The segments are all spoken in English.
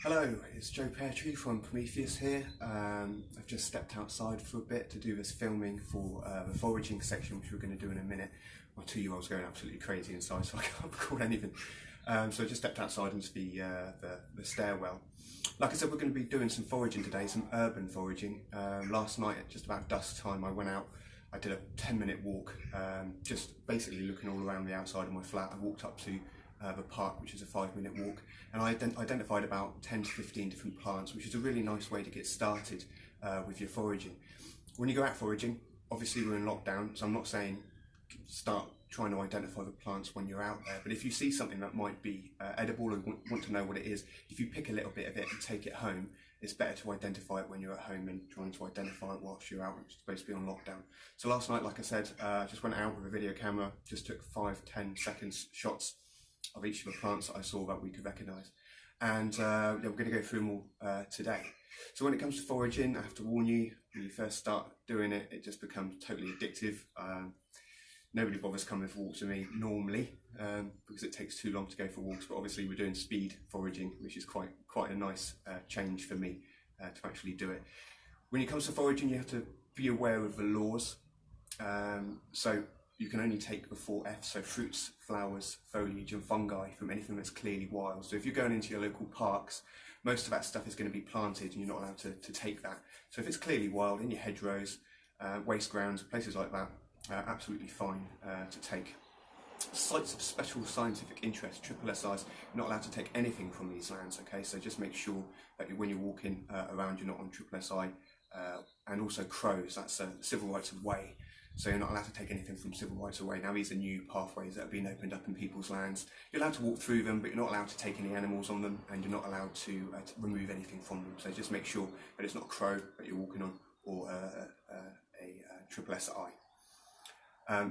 Hello, it's Joe Peartree from Prometheus here. I've just stepped outside for a bit to do this filming for the foraging section, which we're going to do in a minute. My 2-year-old's going absolutely crazy inside, so I can't record anything. So I just stepped outside into the stairwell. Like I said, we're going to be doing some foraging today, some urban foraging. Last night at just about dusk time, I went out. I did a 10-minute walk, just basically looking all around the outside of my flat. I walked up to the park, which is a 5-minute walk, and I identified about 10 to 15 different plants, which is a really nice way to get started with your foraging. When you go out foraging, obviously we're in lockdown, so I'm not saying start trying to identify the plants when you're out there, but if you see something that might be edible or want to know what it is, if you pick a little bit of it and take it home, it's better to identify it when you're at home than trying to identify it whilst you're out, which is supposed to be on lockdown. So last night, like I said, I just went out with a video camera, just took 5-10 seconds shots of each of the plants that I saw that we could recognise. And yeah, we're going to go through them all today. So when it comes to foraging, I have to warn you, when you first start doing it, it just becomes totally addictive. Nobody bothers coming for walks with me normally because it takes too long to go for walks, but obviously we're doing speed foraging, which is quite a nice change for me to actually do it. When it comes to foraging, you have to be aware of the laws. So you can only take the 4 F's, so fruits, flowers, foliage and fungi, from anything that's clearly wild. So if you're going into your local parks, most of that stuff is going to be planted and you're not allowed to take that. So if it's clearly wild in your hedgerows, waste grounds, places like that, absolutely fine to take. Sites of special scientific interest, SSIs, you're not allowed to take anything from these lands, okay? So just make sure that when you're walking around, you're not on SSI. And also crows, that's civil rights of way. So you're not allowed to take anything from civil rights away. Now these are new pathways that have been opened up in people's lands. You're allowed to walk through them, but you're not allowed to take any animals on them, and you're not allowed to remove anything from them. So just make sure that it's not a crow that you're walking on, or a SSI.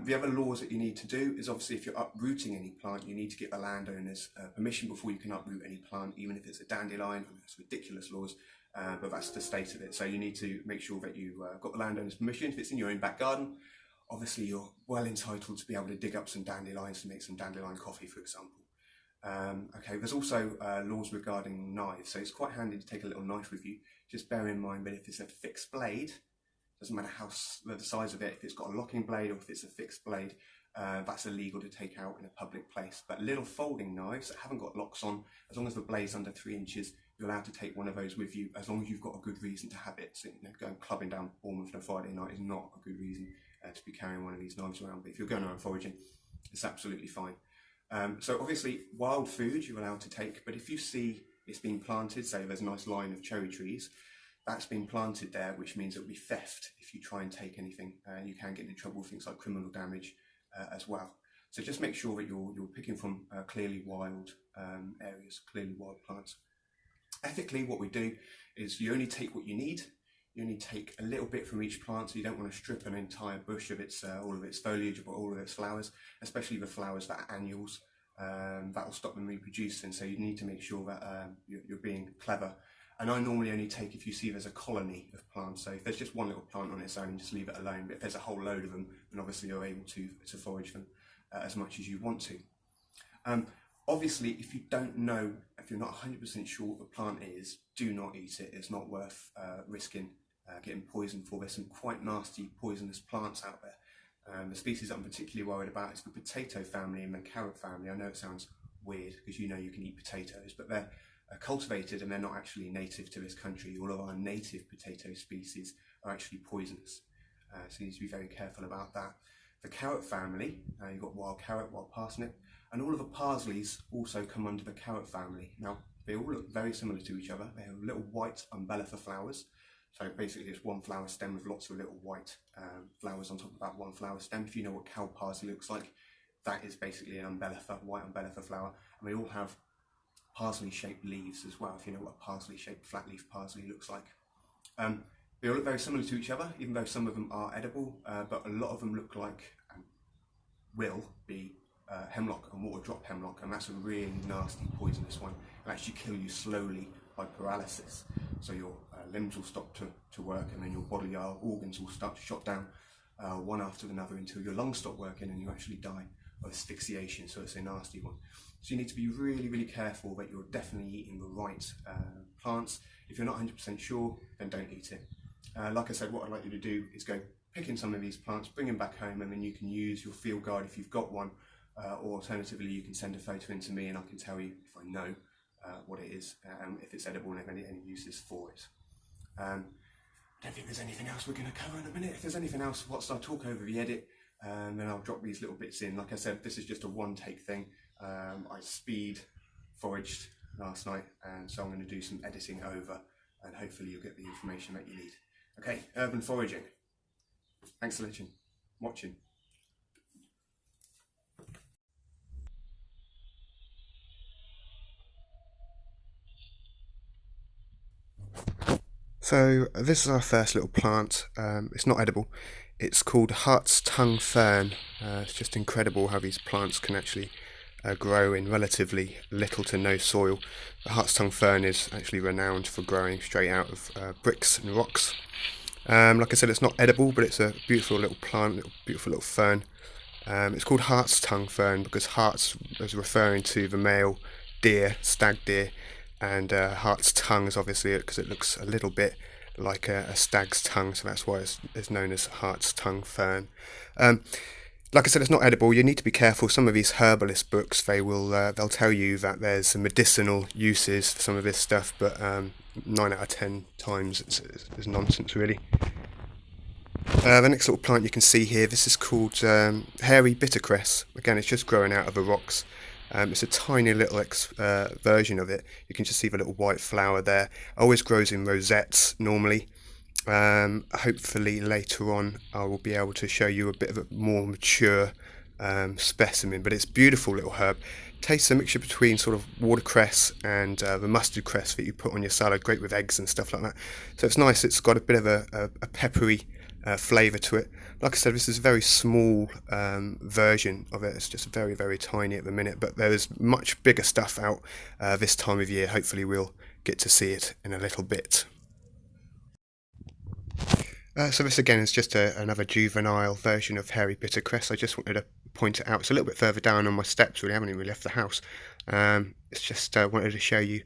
The other laws that you need to do is, obviously, if you're uprooting any plant, you need to get the landowners permission before you can uproot any plant, even if it's a dandelion. I mean, it's ridiculous laws, but that's the state of it. So you need to make sure that you've got the landowner's permission. If it's in your own back garden, obviously you're well entitled to be able to dig up some dandelions to make some dandelion coffee, for example. Okay, there's also laws regarding knives, so it's quite handy to take a little knife with you. Just bear in mind that if it's a fixed blade, doesn't matter the size of it, if it's got a locking blade or if it's a fixed blade, that's illegal to take out in a public place. But little folding knives that haven't got locks on, as long as the blade's under 3 inches, you're allowed to take one of those with you, as long as you've got a good reason to have it. So, going clubbing down Bournemouth on a Friday night is not a good reason to be carrying one of these knives around. But if you're going around foraging, it's absolutely fine. So obviously, wild food you're allowed to take, but if you see it's being planted, say there's a nice line of cherry trees, that's been planted there, which means it'll be theft if you try and take anything. You can get into trouble with things like criminal damage as well. So just make sure that you're picking from clearly wild areas, clearly wild plants. Ethically, what we do is you only take what you need. You only take a little bit from each plant, so you don't want to strip an entire bush of its all of its foliage or all of its flowers, especially the flowers that are annuals. That will stop them reproducing, so you need to make sure that you're being clever. And I normally only take if you see there's a colony of plants. So if there's just one little plant on its own, just leave it alone. But if there's a whole load of them, then obviously you're able to forage them as much as you want to. Obviously, if you don't know, if you're not 100% sure what the plant is, do not eat it. It's not worth risking getting poisoned for. There's some quite nasty poisonous plants out there. The species that I'm particularly worried about is the potato family and the carrot family. I know it sounds weird because you can eat potatoes, but they're cultivated and they're not actually native to this country. All of our native potato species are actually poisonous, so you need to be very careful about that. The carrot family, you've got wild carrot, wild parsnip, and all of the parsleys also come under the carrot family. Now, they all look very similar to each other. They have little white umbellifer flowers, so basically it's one flower stem with lots of little white flowers on top of that one flower stem. If you know what cow parsley looks like, that is basically an umbellifer, white umbellifer flower, and they all have parsley-shaped leaves as well, if you know what a parsley-shaped flat leaf parsley looks like. They all look very similar to each other, even though some of them are edible, but a lot of them look like, will be, hemlock and water drop hemlock, and that's a really nasty poisonous one. It'll actually kill you slowly by paralysis. So your limbs will stop to work, and then your bodily organs will start to shut down one after another until your lungs stop working and you actually die asphyxiation, so it's a nasty one. So you need to be really, really careful that you're definitely eating the right plants. If you're not 100% sure, then don't eat it. Like I said, what I'd like you to do is go picking some of these plants, bring them back home, and then you can use your field guide if you've got one, or alternatively you can send a photo in to me and I can tell you if I know what it is, if it's edible and if any uses for it. I don't think there's anything else we're going to cover in a minute. If there's anything else whilst I talk over the edit, then I'll drop these little bits in. Like I said, this is just a one-take thing. I speed foraged last night, and so I'm going to do some editing over, and hopefully you'll get the information that you need. Okay, urban foraging. Thanks for watching. So this is our first little plant. It's not edible. It's called Hart's Tongue Fern. It's just incredible how these plants can actually grow in relatively little to no soil. The Hart's Tongue Fern is actually renowned for growing straight out of bricks and rocks. Like I said, it's not edible, but it's a beautiful little plant, beautiful little fern. It's called Hart's Tongue Fern because Hart's is referring to the male deer, stag deer, and Hart's tongue is obviously because it looks a little bit like a stag's tongue, so that's why it's known as Hart's Tongue Fern. Like I said, it's not edible. You need to be careful. Some of these herbalist books, they'll tell you that there's some medicinal uses for some of this stuff, but 9 out of 10 times it's nonsense, really. The next little plant you can see here, this is called hairy bittercress. Again, it's just growing out of the rocks. It's a tiny little version of it. You can just see the little white flower there. Always grows in rosettes normally. Hopefully later on I will be able to show you a bit of a more mature specimen, but it's a beautiful little herb. Tastes a mixture between sort of watercress and the mustard cress that you put on your salad, great with eggs and stuff like that. So it's nice. It's got a bit of a peppery flavour to it. Like I said, this is a very small version of it. It's just very, very tiny at the minute, but there is much bigger stuff out this time of year. Hopefully we'll get to see it in a little bit. So this again is just another juvenile version of hairy bittercress. I just wanted to point it out. It's a little bit further down on my steps, really. I haven't even left the house. It's just wanted to show you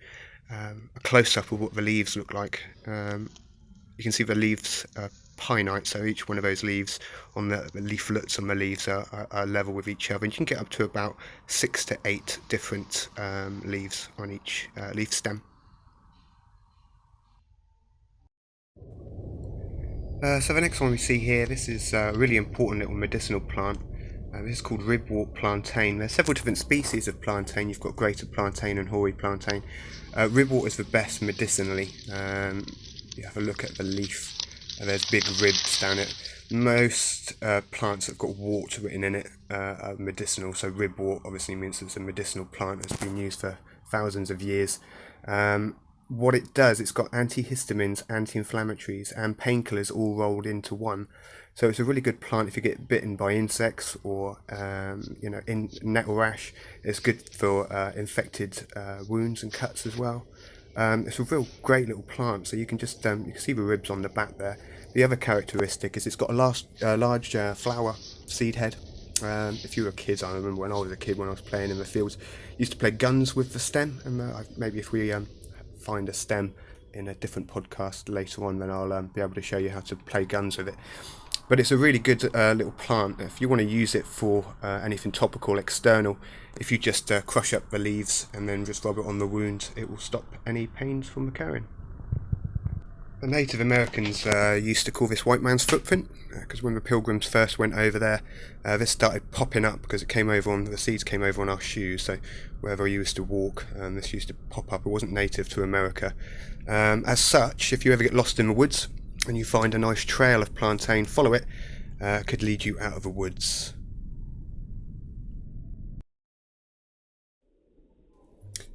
a close-up of what the leaves look like. You can see the leaves are pinnate, so each one of those leaves on the leaflets on the leaves are level with each other. And you can get up to about 6 to 8 different leaves on each leaf stem. So the next one we see here, this is a really important little medicinal plant. This is called ribwort plantain. There's several different species of plantain. You've got greater plantain and hoary plantain. Ribwort is the best medicinally. You have a look at the leaf, and there's big ribs down it. Most plants that have got wort written in it are medicinal, so ribwort obviously means it's a medicinal plant that's been used for thousands of years. What it does, it's got antihistamines, anti-inflammatories and painkillers all rolled into one. So it's a really good plant if you get bitten by insects or in nettle rash. It's good for infected wounds and cuts as well. It's a real great little plant. So you can just you can see the ribs on the back there. The other characteristic is it's got a large flower seed head. If you were a kid, I remember when I was a kid, when I was playing in the fields, I used to play guns with the stem, and maybe if we find a stem in a different podcast later on, then I'll be able to show you how to play guns with it. But it's a really good little plant. If you want to use it for anything topical, external, if you just crush up the leaves and then just rub it on the wound, it will stop any pains from occurring. The Native Americans used to call this white man's footprint, because when the Pilgrims first went over there, this started popping up because the seeds came over on our shoes. So wherever we used to walk, this used to pop up. It wasn't native to America. As such, if you ever get lost in the woods and you find a nice trail of plantain, follow it. Could lead you out of the woods.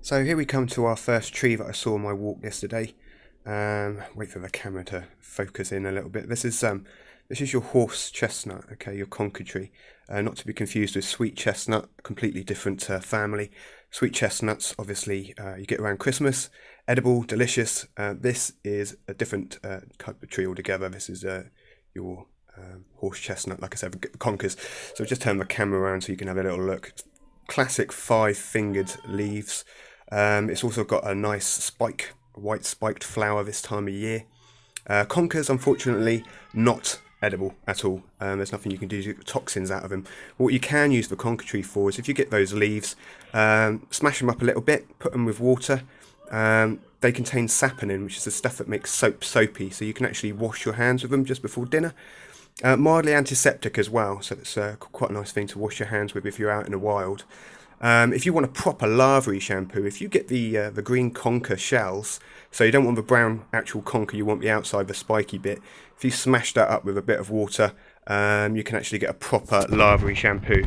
So here we come to our first tree that I saw on my walk yesterday. Wait for the camera to focus in a little bit. This is your horse chestnut, okay, your conker tree. Not to be confused with sweet chestnut, completely different family. Sweet chestnuts, obviously, you get around Christmas, edible, delicious. This is a different type of tree altogether. This is your horse chestnut, like I said, conkers. So I've just turned the camera around so you can have a little look. Classic 5-fingered leaves. It's also got a nice spike, white spiked flower this time of year. Conkers, unfortunately, not edible at all. There's nothing you can do to get toxins out of them. But what you can use the conker tree for is if you get those leaves, smash them up a little bit, put them with water. They contain saponin, which is the stuff that makes soap soapy, so you can actually wash your hands with them just before dinner. Mildly antiseptic as well, so it's quite a nice thing to wash your hands with if you're out in the wild. If you want a proper lavery shampoo, if you get the green conker shells, so you don't want the brown actual conker, you want the outside, the spiky bit. If you smash that up with a bit of water, you can actually get a proper lavery shampoo.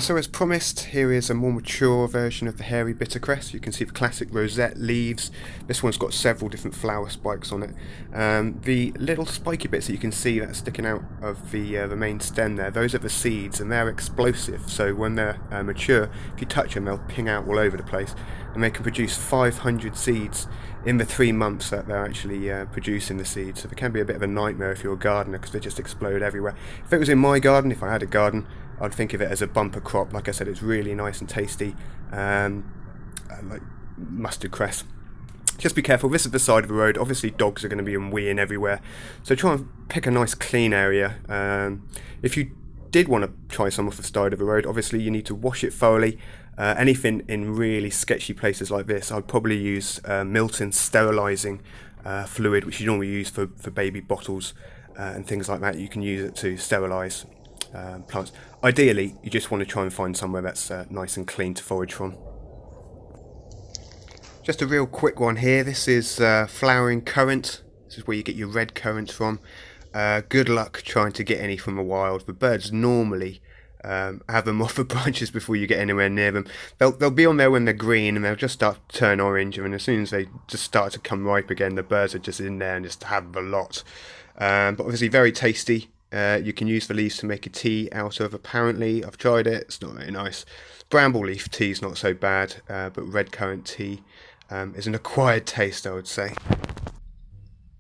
So as promised, here is a more mature version of the hairy bittercress. You can see the classic rosette leaves. This one's got several different flower spikes on it. The little spiky bits that you can see that's sticking out of the main stem there, those are the seeds, and they're explosive. So when they're mature, if you touch them, they'll ping out all over the place, and they can produce 500 seeds in the 3 months that they're actually producing the seeds. So it can be a bit of a nightmare if you're a gardener, because they just explode everywhere. If it was in my garden, if I had a garden, I'd think of it as a bumper crop. Like I said, it's really nice and tasty, like mustard cress. Just be careful, this is the side of the road. Obviously dogs are going to be weeing everywhere, so try and pick a nice clean area. If you did want to try some off the side of the road, obviously you need to wash it thoroughly. Anything in really sketchy places like this, I'd probably use Milton's sterilising fluid, which you normally use for baby bottles and things like that. You can use it to sterilise plants. Ideally, you just want to try and find somewhere that's nice and clean to forage from. Just a real quick one here. This is flowering currant. This is where you get your red currants from. Good luck trying to get any from the wild. The birds normally have them off the branches before you get anywhere near them. They'll be on there when they're green, and they'll just start to turn orange, and as soon as they just start to come ripe again, the birds are just in there and just have a lot. But obviously very tasty. You can use the leaves to make a tea out of. Apparently, I've tried it, it's not very nice. Bramble leaf tea is not so bad, but red currant tea is an acquired taste, I would say.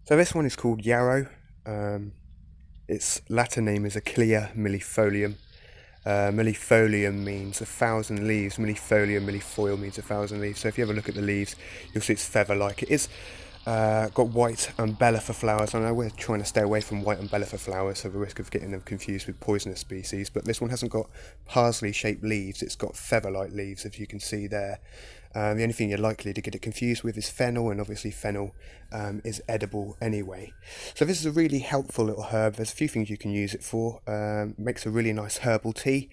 So this one is called Yarrow. Its Latin name is Achillea millefolium. Millefolium means 1,000 leaves. Millifoil means 1,000 leaves. So if you have a look at the leaves, you'll see it's feather-like. It is got white umbellifer flowers. I know we're trying to stay away from white umbellifer flowers, so the risk of getting them confused with poisonous species, but this one hasn't got parsley-shaped leaves, it's got feather-like leaves, as you can see there. The only thing you're likely to get it confused with is fennel, and obviously fennel is edible anyway. So this is a really helpful little herb. There's a few things you can use it for. Makes a really nice herbal tea.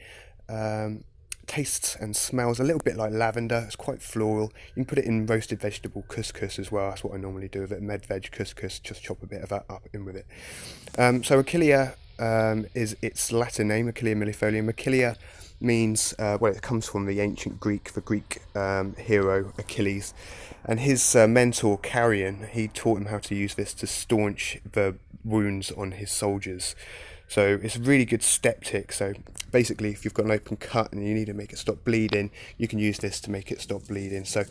Tastes and smells a little bit like lavender. It's quite floral. You can put it in roasted vegetable couscous as well. That's what I normally do with it. Med veg couscous. Just chop a bit of that up in with it. So Achillea is its Latin name, Achillea millefolium. Achillea means, well, it comes from the ancient Greek, the Greek hero Achilles, and his mentor Carrion, he taught him how to use this to staunch the wounds on his soldiers. So it's a really good septic. So basically, if you've got an open cut and you need to make it stop bleeding, you can use this to make it stop bleeding. So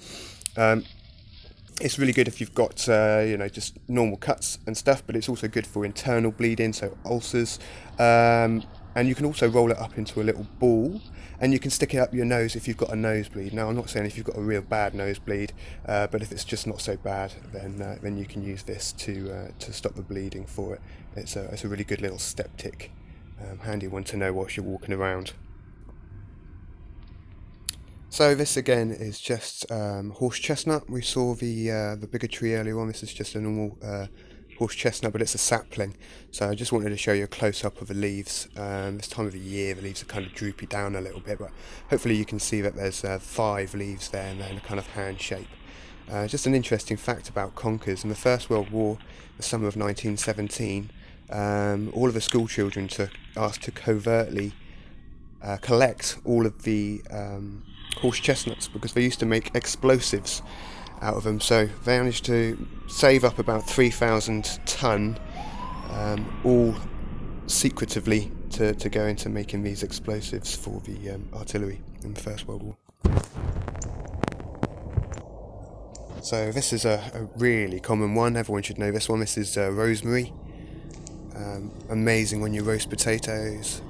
it's really good if you've got you know, just normal cuts and stuff, but it's also good for internal bleeding, so ulcers. And you can also roll it up into a little ball, and you can stick it up your nose if you've got a nosebleed. Now, I'm not saying if you've got a real bad nosebleed, but if it's just not so bad, then you can use this to stop the bleeding for it. It's a really good little septic, handy one to know whilst you're walking around. So this again is just horse chestnut. We saw the bigger tree earlier on. This is just a normal horse chestnut, but it's a sapling. So I just wanted to show you a close-up of the leaves. This time of the year, the leaves are kind of droopy down a little bit, but hopefully you can see that there's 5 leaves there, and they're in a kind of hand shape. Just an interesting fact about conkers. In the First World War, the summer of 1917, all of the school children asked to covertly collect all of the horse chestnuts, because they used to make explosives out of them. So they managed to save up about 3,000 tonne, all secretively to go into making these explosives for the artillery in the First World War. So this is a really common one, everyone should know this one. This is rosemary. Amazing when you roast potatoes,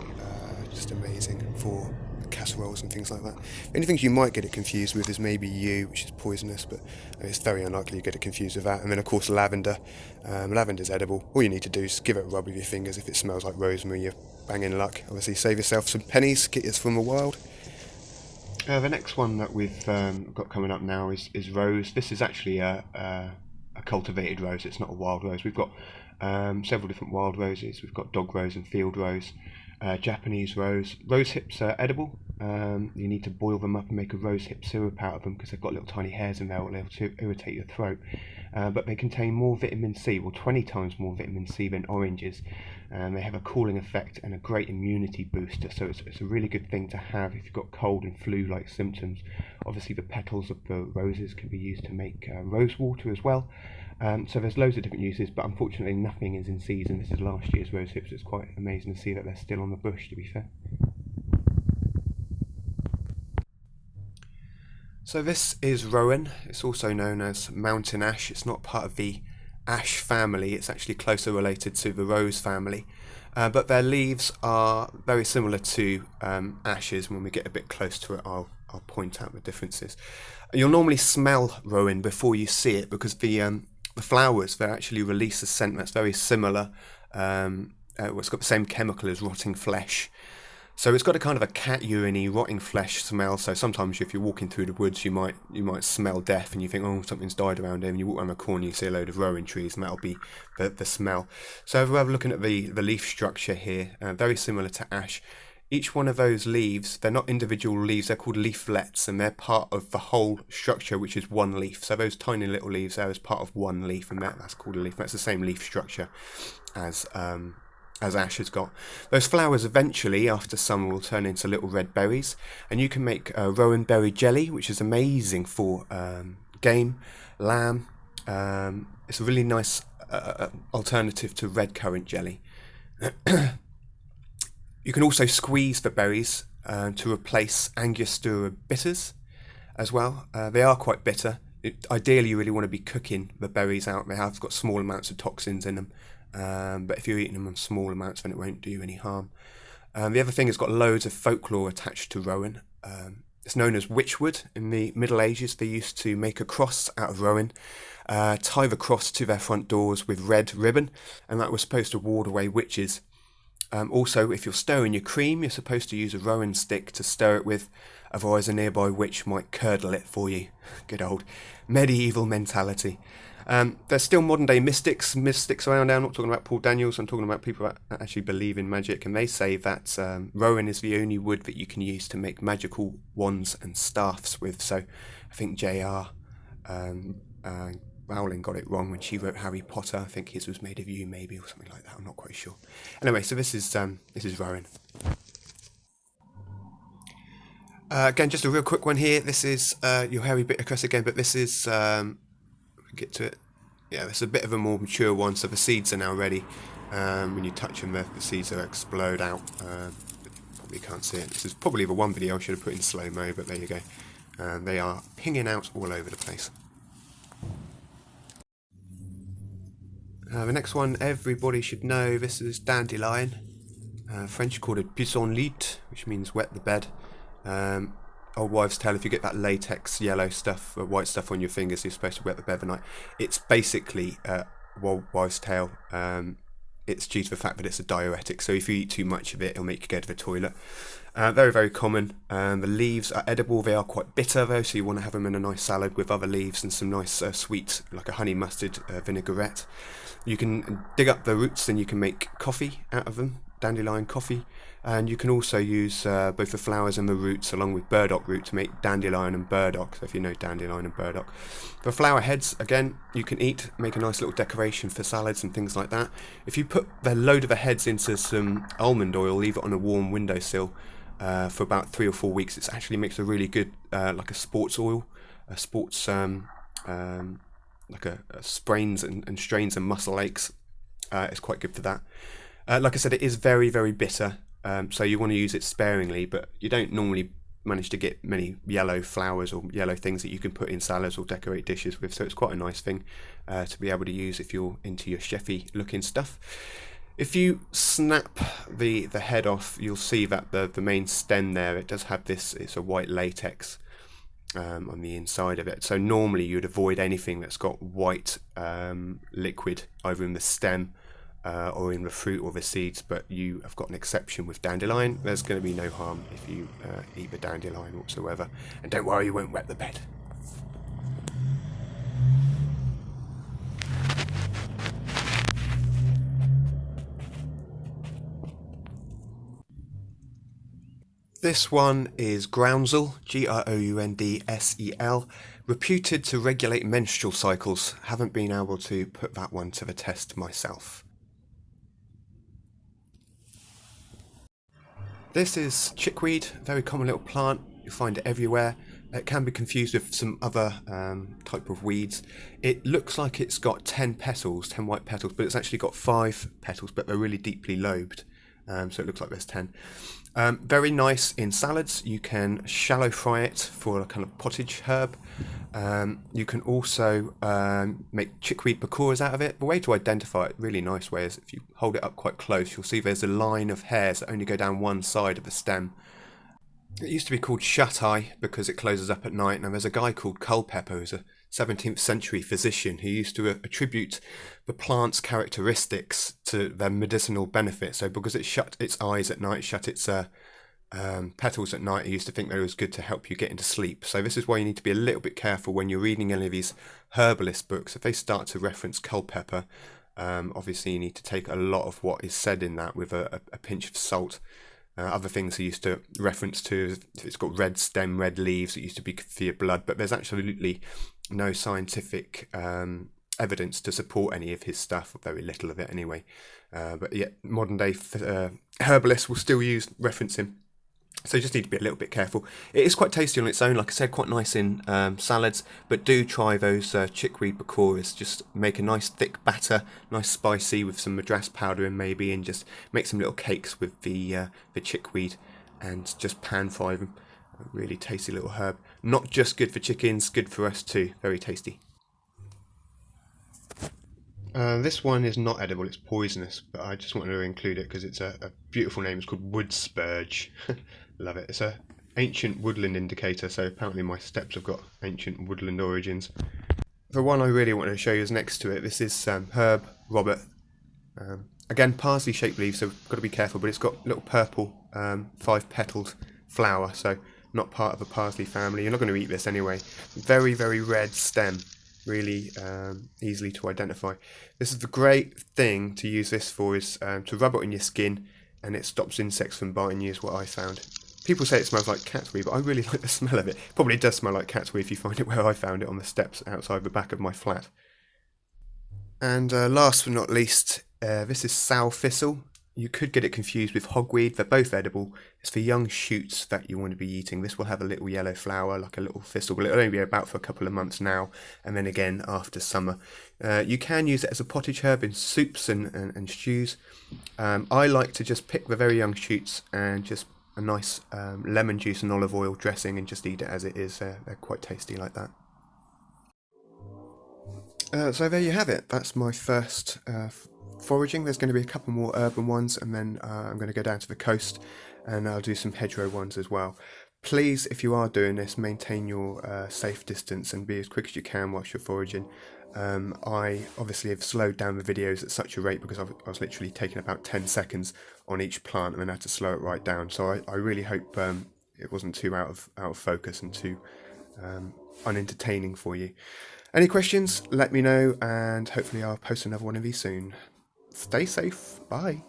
just amazing for casseroles and things like that. The only things you might get it confused with is maybe yew, which is poisonous, but it's very unlikely you get it confused with that. And then of course lavender. Lavender's edible. All you need to do is give it a rub with your fingers. If it smells like rosemary, you're banging luck. Obviously save yourself some pennies, get yours from the wild. The next one that we've got coming up now is rose. This is actually a cultivated rose, it's not a wild rose. We've got several different wild roses. We've got dog rose and field rose, Japanese rose. Rose hips are edible. You need to boil them up and make a rose hip syrup out of them because they've got little tiny hairs in there that will irritate your throat. But they contain more vitamin C, well 20 times more vitamin C than oranges. They have a cooling effect and a great immunity booster, so it's a really good thing to have if you've got cold and flu-like symptoms. Obviously the petals of the roses can be used to make rose water as well. So there's loads of different uses, but unfortunately nothing is in season. This is last year's rose hips. It's quite amazing to see that they're still on the bush, to be fair. So this is Rowan. It's also known as mountain ash. It's not part of the ash family, it's actually closer related to the rose family. But their leaves are very similar to ashes. When we get a bit close to it, I'll point out the differences. You'll normally smell Rowan before you see it because the flowers, they actually release a scent that's very similar. It's got the same chemical as rotting flesh. So it's got a kind of a cat urine-y, rotting flesh smell. So sometimes if you're walking through the woods, you might smell death and you think, oh, something's died around here. And you walk around the corner, you see a load of rowan trees, and that'll be the smell. So if we're looking at the leaf structure here, very similar to ash. Each one of those leaves, they're not individual leaves, they're called leaflets, and they're part of the whole structure, which is one leaf. So those tiny little leaves there is part of one leaf, and that's called a leaf. That's the same leaf structure as ash has got. Those flowers eventually, after summer, will turn into little red berries, and you can make rowan berry jelly, which is amazing for game, lamb. It's a really nice alternative to red currant jelly. You can also squeeze the berries to replace Angostura bitters as well. They are quite bitter. Ideally, you really want to be cooking the berries out. They have got small amounts of toxins in them. But if you're eating them in small amounts, then it won't do you any harm. The other thing, it's got loads of folklore attached to rowan. It's known as witchwood. In the Middle Ages, they used to make a cross out of rowan, tie the cross to their front doors with red ribbon, and that was supposed to ward away witches. Also, if you're stirring your cream, you're supposed to use a rowan stick to stir it with, otherwise a nearby witch might curdle it for you. Good old medieval mentality. There's still modern day mystics around now. I'm not talking about Paul Daniels, I'm talking about people that actually believe in magic, and they say that rowan is the only wood that you can use to make magical wands and staffs with. So I think J.R. Rowling got it wrong when she wrote Harry Potter. I think his was made of yew maybe, or something like that, I'm not quite sure. Anyway, so this is rowan. Again, just a real quick one here. This is your hairy bittercress again, but this is get to it. Yeah, it's a bit of a more mature one, so the seeds are now ready. When you touch them, the seeds will explode out. Probably can't see it. This is probably the one video I should have put in slow-mo, but there you go. They are pinging out all over the place. The next one everybody should know, this is Dandelion. French called it pissenlit, which means wet the bed. Old wives' tale, if you get that latex yellow stuff, white stuff on your fingers, you're supposed to wet the bed the night. It's basically wives' tale. It's due to the fact that it's a diuretic, so if you eat too much of it, it'll make you go to the toilet. Very, very common. The leaves are edible. They are quite bitter though, so you want to have them in a nice salad with other leaves and some nice sweet, like a honey mustard vinaigrette. You can dig up the roots and you can make coffee out of them, dandelion coffee. And you can also use both the flowers and the roots along with burdock root to make dandelion and burdock, so if you know dandelion and burdock. The flower heads, again, you can eat, make a nice little decoration for salads and things like that. If you put the load of the heads into some almond oil, leave it on a warm windowsill for about 3 or 4 weeks, it actually makes a really good, like a sports oil, a sports, like a sprains and strains and muscle aches. It's quite good for that. Like I said, it is very, very bitter. So you want to use it sparingly, but you don't normally managed to get many yellow flowers or yellow things that you can put in salads or decorate dishes with, so it's quite a nice thing to be able to use if you're into your chefy looking stuff. If you snap the head off, you'll see that the main stem there, it does have this, it's a white latex on the inside of it. So normally you'd avoid anything that's got white liquid either in the stem or in the fruit or the seeds, but you have got an exception with dandelion. There's going to be no harm if you eat the dandelion whatsoever, and don't worry, you won't wet the bed. This one is groundsel, Groundsel, reputed to regulate menstrual cycles. Haven't been able to put that one to the test myself. This is chickweed, very common little plant. You'll find it everywhere. It can be confused with some other type of weeds. It looks like it's got 10 petals, 10 white petals, but it's actually got 5 petals, but they're really deeply lobed. So it looks like there's 10. Very nice in salads. You can shallow fry it for a kind of pottage herb. You can also make chickweed pakoras out of it. The way to identify it, really nice way, is if you hold it up quite close, you'll see there's a line of hairs that only go down one side of the stem. It used to be called shut-eye because it closes up at night. Now there's a guy called Culpeper, who's a 17th century physician who used to attribute the plant's characteristics to their medicinal benefit. So because it shut its eyes at night, shut its petals at night, he used to think that it was good to help you get into sleep. So this is why you need to be a little bit careful when you're reading any of these herbalist books. If they start to reference Culpeper, obviously you need to take a lot of what is said in that with a pinch of salt. Other things he used to reference to, it's got red stem, red leaves, it used to be for your blood, but there's absolutely no scientific evidence to support any of his stuff, or very little of it anyway. But yet modern day herbalists will still reference him. So you just need to be a little bit careful. It is quite tasty on its own, like I said, quite nice in salads, but do try those chickweed pakoras. Just make a nice thick batter, nice spicy with some madras powder in maybe, and just make some little cakes with the chickweed and just pan fry them. A really tasty little herb. Not just good for chickens, good for us too. Very tasty. This one is not edible, it's poisonous, but I just wanted to include it because it's a beautiful name. It's called wood spurge. Love it. It's a ancient woodland indicator, so apparently my steps have got ancient woodland origins. The one I really wanted to show you is next to it. This is herb Robert. Again, parsley shaped leaves, so we've got to be careful, but it's got little purple 5-petaled flower, so not part of the parsley family. You're not going to eat this anyway. Very, very red stem. Really easily to identify. This is the great thing to use this for, is to rub it on your skin, and it stops insects from biting you, is what I found. People say it smells like cat's wee, but I really like the smell of it. Probably does smell like cat's wee if you find it where I found it, on the steps outside the back of my flat. And last but not least, this is sow thistle. You could get it confused with hogweed. They're both edible. It's for young shoots that you want to be eating. This will have a little yellow flower, like a little thistle, but it'll only be about for a couple of months now, and then again after summer. You can use it as a pottage herb in soups and stews. I like to just pick the very young shoots and just a nice lemon juice and olive oil dressing and just eat it as it is. They're quite tasty like that. So there you have it. That's my first foraging. There's going to be a couple more urban ones, and then I'm going to go down to the coast and I'll do some hedgerow ones as well. Please, if you are doing this, maintain your safe distance and be as quick as you can whilst you're foraging. I obviously have slowed down the videos at such a rate because I was literally taking about 10 seconds on each plant and then I had to slow it right down. So I really hope it wasn't too out of focus and too unentertaining for you. Any questions, let me know, and hopefully I'll post another one of these soon. Stay safe. Bye.